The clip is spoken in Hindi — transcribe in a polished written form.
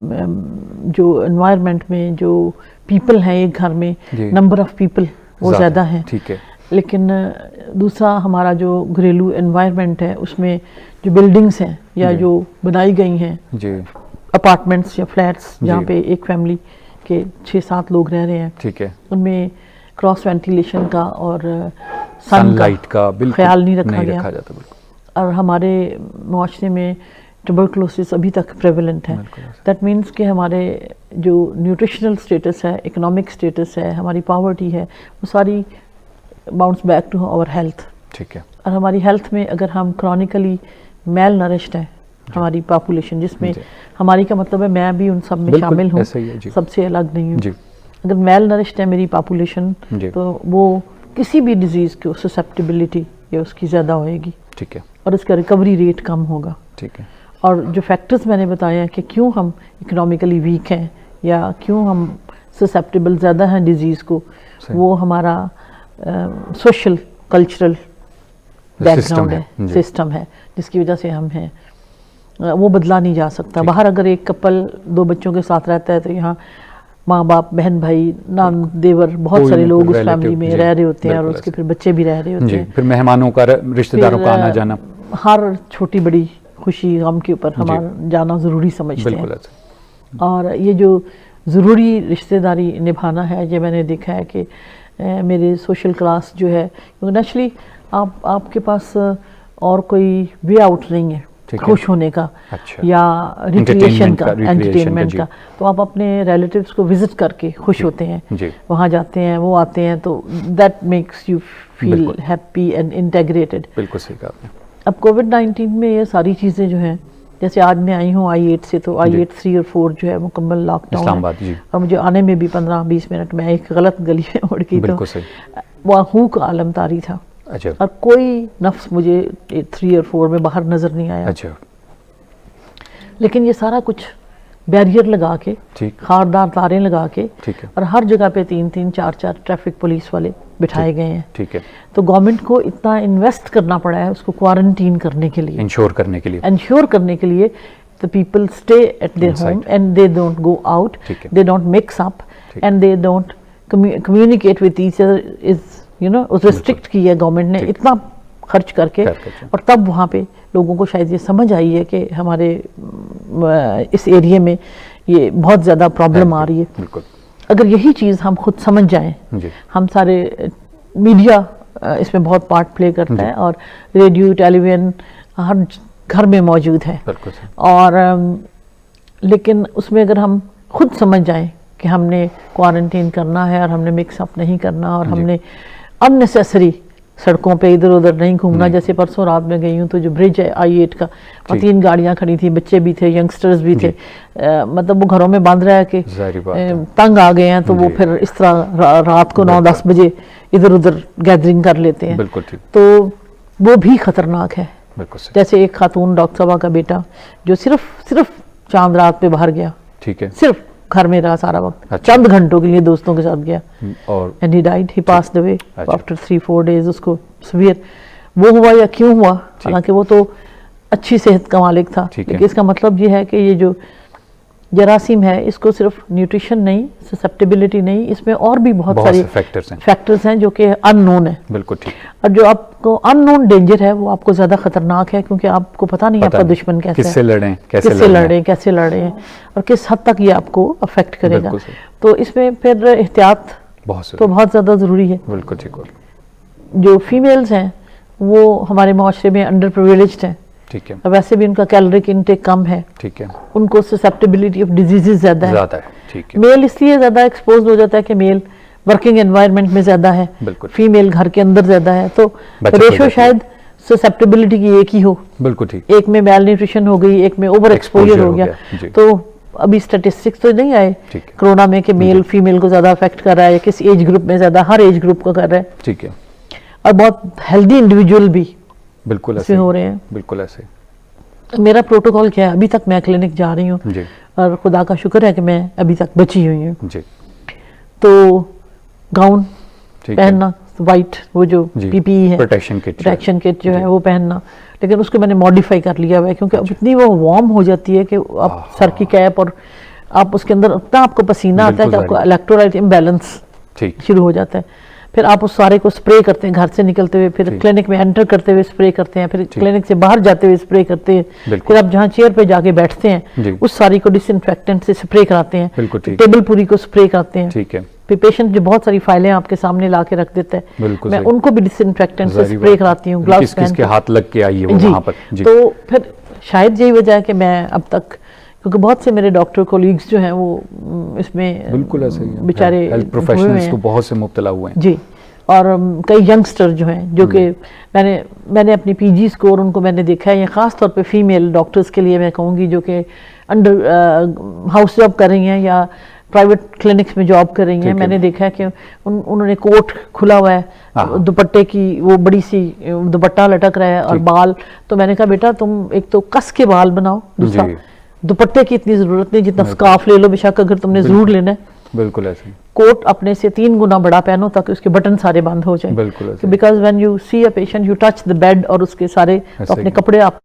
जो एनवायरनमेंट में जो पीपल हैं एक घर में, नंबर ऑफ पीपल वो ज़्यादा है, ठीक है। लेकिन दूसरा हमारा जो घरेलू एनवायरनमेंट है उसमें जो बिल्डिंग्स हैं या जो बनाई गई हैं अपार्टमेंट्स या फ्लैट्स जहाँ पे एक फैमिली के 6-7 लोग रह रहे हैं, ठीक है, उनमें क्रॉस वेंटिलेशन का और सनलाइट का ख्याल नहीं रखा गया। और हमारे मुआशरे में ट्यूबरकुलोसिस अभी तक प्रेवलेंट है। दैट मीन्स कि हमारे जो न्यूट्रिशनल स्टेटस है, इकोनॉमिक स्टेटस है, हमारी पॉवर्टी है, वो सारी bounce back to our health, ठीक है। और हमारी हेल्थ में अगर हम क्रॉनिकली मेल नरिश्ड है हमारी पॉपुलेशन, जिसमें हमारी का मतलब है मैं भी उन सब में शामिल हूँ, सबसे अलग नहीं हूँ। अगर मेल नरिश्ड है मेरी पॉपुलेशन तो वो किसी भी डिजीज़ की ससेप्टिबिलिटी या उसकी ज़्यादा होएगी, ठीक है, और उसका रिकवरी रेट कम होगा, ठीक है। और जो फैक्टर्स मैंने बताए हैं कि क्यों हम इकोनॉमिकली वीक हैं या क्यों हम ससेप्टेबल ज़्यादा हैं डिजीज़ को, वो हमारा सोशल कल्चरल बैकग्राउंड है, सिस्टम है, जिसकी वजह से हम हैं। वो बदला नहीं जा सकता। बाहर अगर एक कपल 2 बच्चों के साथ रहता है तो यहाँ माँ बाप, बहन भाई, नान देवर, बहुत सारे लोग उस फैमिली में रह रहे होते हैं और उसके फिर बच्चे भी रह रहे होते हैं, फिर मेहमानों का, रिश्तेदारों का आना जाना, हर छोटी बड़ी खुशी गम के ऊपर हमारा जाना ज़रूरी समझते हैं। और ये जो ज़रूरी रिश्तेदारी निभाना है, ये मैंने देखा है कि मेरे सोशल क्लास जो है, नेचुरली आपके पास और कोई वे आउट नहीं है खुश होने का, अच्छा, या रिक्रिएशन का, एंटरटेनमेंट का, तो आप अपने रिलेटिव्स को विजिट करके खुश होते हैं, वहाँ जाते हैं, वो आते हैं, तो that makes you feel happy and integrated. बिल्कुल सही कहा आपने। अब कोविड-19 में ये सारी चीज़ें जो हैं, जैसे आज मैं आई हूँ I-8 से, तो I-8 3 और 4 जो है मुकम्मल लॉकडाउन है और मुझे आने में भी 15-20 मिनट में एक गलत गली में उड़ गई, तो वहाँ हूँ का आलम तारी था। अच्छा। और कोई नफ्स मुझे 3 और 4 में बाहर नजर नहीं आया। अच्छा। लेकिन ये सारा कुछ बैरियर लगा के, खारदार तारें लगा के, और हर जगह पे 3-3, 4-4 ट्रैफिक पुलिस वाले बिठाए गए हैं, ठीक है। तो गवर्नमेंट को इतना इन्वेस्ट करना पड़ा है उसको क्वारंटीन करने के लिए, इंश्योर करने के लिए the people stay at their home and they don't go out, they don't mix up and they don't communicate with each other, is उस रिस्ट्रिक्ट की है गवर्नमेंट ने इतना खर्च करके। और तब वहाँ पे लोगों को शायद ये समझ आई है कि हमारे इस एरिया में ये बहुत ज़्यादा प्रॉब्लम आ रही है। अगर यही चीज़ हम खुद समझ जाएं, हम सारे, मीडिया इसमें बहुत पार्ट प्ले करता है और रेडियो टेलीविज़न हर घर में मौजूद है, और लेकिन उसमें अगर हम खुद समझ जाएं कि हमने क्वारंटीन करना है और हमने मिक्सअप नहीं करना और हमने अननेसेसरी सड़कों पे इधर उधर नहीं घूमना। जैसे परसों रात में गई हूँ तो जो ब्रिज है I-8 का, और 3 गाड़ियाँ खड़ी थी, बच्चे भी थे, यंगस्टर्स भी थे, मतलब वो घरों में बंद रह के तंग आ गए हैं, तो वो फिर इस तरह रात को 9-10 बजे इधर उधर गैदरिंग कर लेते हैं, तो वो भी खतरनाक है। जैसे एक खातून डॉक्टर साहबा का बेटा जो सिर्फ चांद रात पे बाहर गया, ठीक है, सिर्फ घर में रहा सारा वक्त, चंद घंटों के लिए दोस्तों के साथ गया, और and he died, he passed away after 3-4 days. उसको सीवियर वो हुआ या क्यों हुआ, हालांकि वो तो अच्छी सेहत का मालिक था, लेकिन इसका मतलब ये है कि ये जो जरासीम है इसको सिर्फ न्यूट्रिशन नहीं, ससेप्टेबिलिटी नहीं, इसमें और भी बहुत सारे फैक्टर्स हैं जो कि अननोन है। बिल्कुल ठीक। और जो आपको अननोन डेंजर है वो आपको ज्यादा खतरनाक है, क्योंकि आपको पता नहीं आपका दुश्मन कैसे है, कैसे लड़े हैं और किस हद तक ये आपको अफेक्ट करेगा। तो इसमें फिर एहतियात तो बहुत ज्यादा जरूरी है। बिल्कुल ठीक। जो फीमेल्स हैं वो हमारे माशरे में अंडर प्रिविलेज्ड हैं, ठीक है, और वैसे भी उनका कैलोरिक इनटेक कम है, ठीक है, उनको ससेप्टेबिलिटी ऑफ डिजीजेस ज्यादा है, ठीक है। मेल इसलिए ज्यादा एक्सपोज हो जाता है कि मेल वर्किंग एनवायरनमेंट में ज्यादा है, फीमेल घर के अंदर ज्यादा है, तो रेशो शायद ससेप्टेबिलिटी की एक ही हो। बिल्कुल ठीक। एक में मेल न्यूट्रिशन हो गई, एक में ओवर एक्सपोजर हो गया। तो अभी स्टैटिस्टिक्स तो नहीं आए कोरोना में कि मेल फीमेल को ज्यादा अफेक्ट कर रहा है, किस एज ग्रुप में ज्यादा, हर एज ग्रुप को कर रहा है, ठीक है। और बहुत हेल्दी इंडिविजुअल भी बिल्कुल ऐसे हो रहे हैं। बिल्कुल ऐसे। मेरा प्रोटोकॉल क्या है, अभी तक मैं क्लिनिक जा रही हूँ और खुदा का शुक्र है कि मैं अभी तक बची हुई हूँ। तो गाउन पहनना, वाइट वो जो PPE है, प्रोटेक्शन किट जो है वो पहनना, लेकिन उसको मैंने मॉडिफाई कर लिया हुआ है, क्योंकि अब इतनी वो वार्म हो जाती है कि अब सर की कैप और आप उसके अंदर इतना आपको पसीना आता है कि आपको इलेक्ट्रोलाइट इम्बैलेंस शुरू हो जाता है। फिर आप उस सारे को स्प्रे करते हैं घर से निकलते हुए, फिर क्लिनिक में एंटर करते हुए स्प्रे करते हैं, फिर क्लिनिक से बाहर जाते हुए स्प्रे करते हैं, फिर आप जहाँ चेयर पे जाके बैठते हैं उस सारी को डिसइंफेक्टेंट से स्प्रे कराते हैं, टेबल पूरी को स्प्रे करते हैं। ठीक है। फिर पेशेंट जो बहुत सारी फाइलें आपके सामने ला के रख देता है, मैं उनको भी डिसइंफेक्टेंट से स्प्रे कराती हूँ, ग्लव्स पहन के हाथ लग के आई है वो वहाँ पर। तो फिर शायद यही वजह है कि मैं अब तक, क्योंकि बहुत से मेरे डॉक्टर कोलीग्स जो हैं वो इसमें बिल्कुल ऐसे ही बेचारे हेल्थ प्रोफेशनल्स तो बहुत से मुब्तला हुए हैं जी। और कई यंगस्टर जो हैं जो कि मैंने अपनी पीजी स्कोर उनको मैंने देखा है, ये ख़ास तौर पे फीमेल डॉक्टर्स के लिए मैं कहूँगी जो कि अंडर हाउस जॉब कर रही हैं या प्राइवेट क्लिनिक्स में जॉब कर रही हैं। मैंने देखा है कि उन्होंने कोट खुला हुआ है, दुपट्टे की वो बड़ी सी दुपट्टा लटक रहा है और बाल, तो मैंने कहा बेटा तुम एक तो कस के बाल बनाओ, दूसरा दुपट्टे की इतनी जरूरत नहीं, जितना स्कार्फ ले लो बेशक अगर तुमने जरूर लेना है। बिल्कुल ऐसे। कोट अपने से 3 गुना बड़ा पहनो ताकि उसके बटन सारे बंद हो जाए। बिल्कुल ऐसे। Because when you see a patient you touch the bed और उसके सारे तो अपने कपड़े आप